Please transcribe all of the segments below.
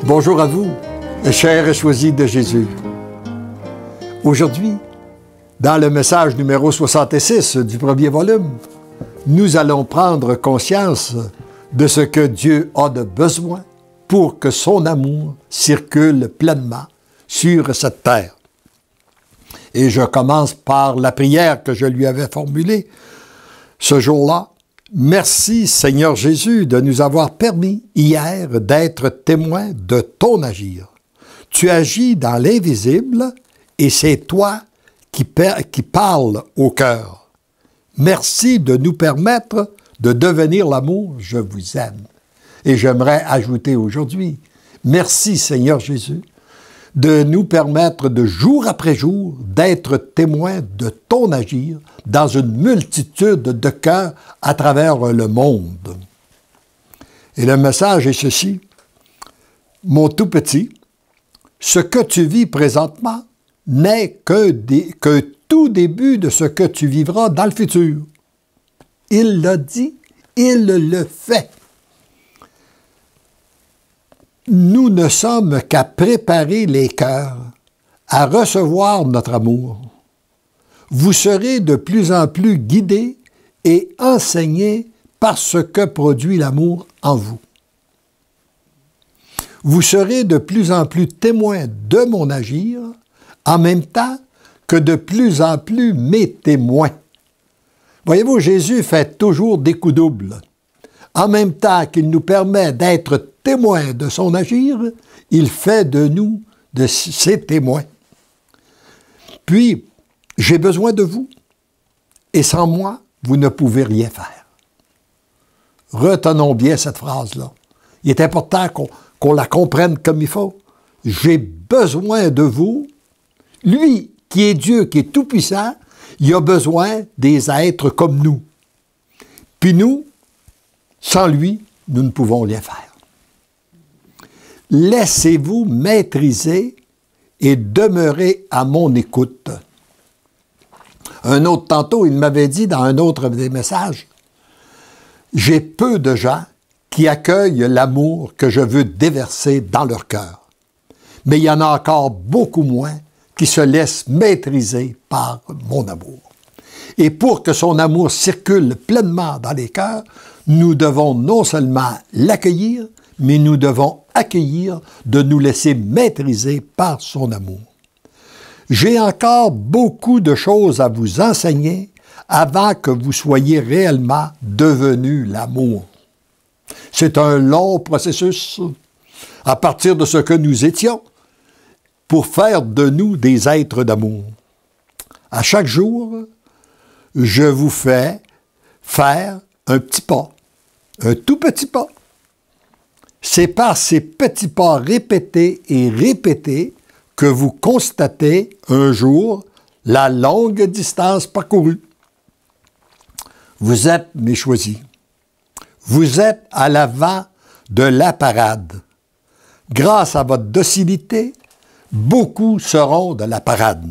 Bonjour à vous, chers et choisis de Jésus. Aujourd'hui, dans le message numéro 66 du premier volume, nous allons prendre conscience de ce que Dieu a de besoin pour que son amour circule pleinement sur cette terre. Et je commence par la prière que je lui avais formulée ce jour-là. Merci Seigneur Jésus de nous avoir permis hier d'être témoins de ton agir. Tu agis dans l'invisible et c'est toi qui parles au cœur. Merci de nous permettre de devenir l'amour, je vous aime. Et j'aimerais ajouter aujourd'hui, merci Seigneur Jésus, de nous permettre de jour après jour d'être témoins de ton agir dans une multitude de cœurs à travers le monde. Et le message est ceci: mon tout petit, ce que tu vis présentement n'est que tout début de ce que tu vivras dans le futur. Il l'a dit, il le fait. Nous ne sommes qu'à préparer les cœurs à recevoir notre amour. Vous serez de plus en plus guidés et enseignés par ce que produit l'amour en vous. Vous serez de plus en plus témoins de mon agir, en même temps que de plus en plus mes témoins. Voyez-vous, Jésus fait toujours des coups doubles. En même temps qu'il nous permet d'être témoins de son agir, il fait de nous de ses témoins. Puis, j'ai besoin de vous, et sans moi, vous ne pouvez rien faire. Retenons bien cette phrase-là. Il est important qu'on la comprenne comme il faut. J'ai besoin de vous. Lui, qui est Dieu, qui est tout-puissant, il a besoin des êtres comme nous. Puis nous, sans lui, nous ne pouvons rien faire. Laissez-vous maîtriser et demeurer à mon écoute. Un autre tantôt, il m'avait dit dans un autre des messages, j'ai peu de gens qui accueillent l'amour que je veux déverser dans leur cœur. Mais il y en a encore beaucoup moins qui se laissent maîtriser par mon amour. Et pour que son amour circule pleinement dans les cœurs, nous devons non seulement l'accueillir, mais nous devons accueillir de nous laisser maîtriser par son amour. J'ai encore beaucoup de choses à vous enseigner avant que vous soyez réellement devenus l'amour. C'est un long processus à partir de ce que nous étions pour faire de nous des êtres d'amour. À chaque jour, je vous fais faire un petit pas, un tout petit pas. C'est par ces petits pas répétés et répétés que vous constatez un jour la longue distance parcourue. Vous êtes mes choisis. Vous êtes à l'avant de la parade. Grâce à votre docilité, beaucoup seront de la parade,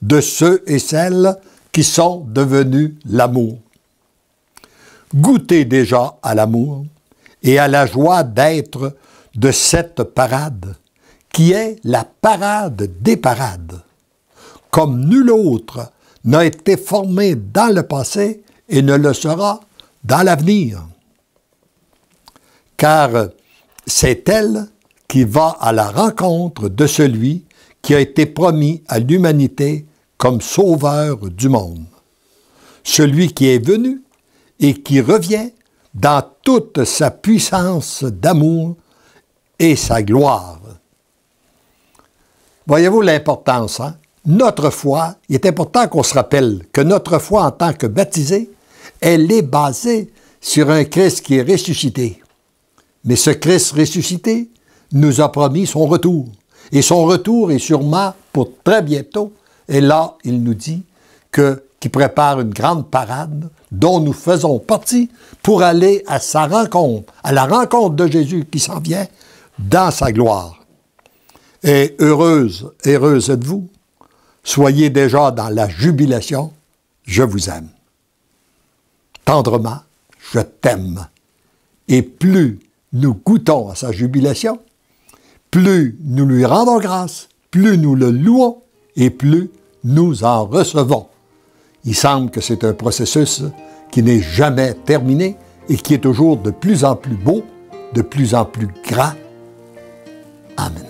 de ceux et celles qui sont devenus l'amour. Goûtez déjà à l'amour et à la joie d'être de cette parade, qui est la parade des parades, comme nul autre n'a été formé dans le passé et ne le sera dans l'avenir. Car c'est elle qui va à la rencontre de celui qui a été promis à l'humanité comme sauveur du monde. Celui qui est venu et qui revient dans toute sa puissance d'amour et sa gloire. Voyez-vous l'importance, hein? Notre foi, il est important qu'on se rappelle que notre foi en tant que baptisé, elle est basée sur un Christ qui est ressuscité. Mais ce Christ ressuscité nous a promis son retour. Et son retour est sûrement pour très bientôt. Et là, il nous dit qu'il prépare une grande parade dont nous faisons partie pour aller à sa rencontre, à la rencontre de Jésus qui s'en vient dans sa gloire. Et heureuse êtes-vous, soyez déjà dans la jubilation, je vous aime. Tendrement, je t'aime. Et plus nous goûtons à sa jubilation, plus nous lui rendons grâce, plus nous le louons et plus nous en recevons. Il semble que c'est un processus qui n'est jamais terminé et qui est toujours de plus en plus beau, de plus en plus grand. Amen.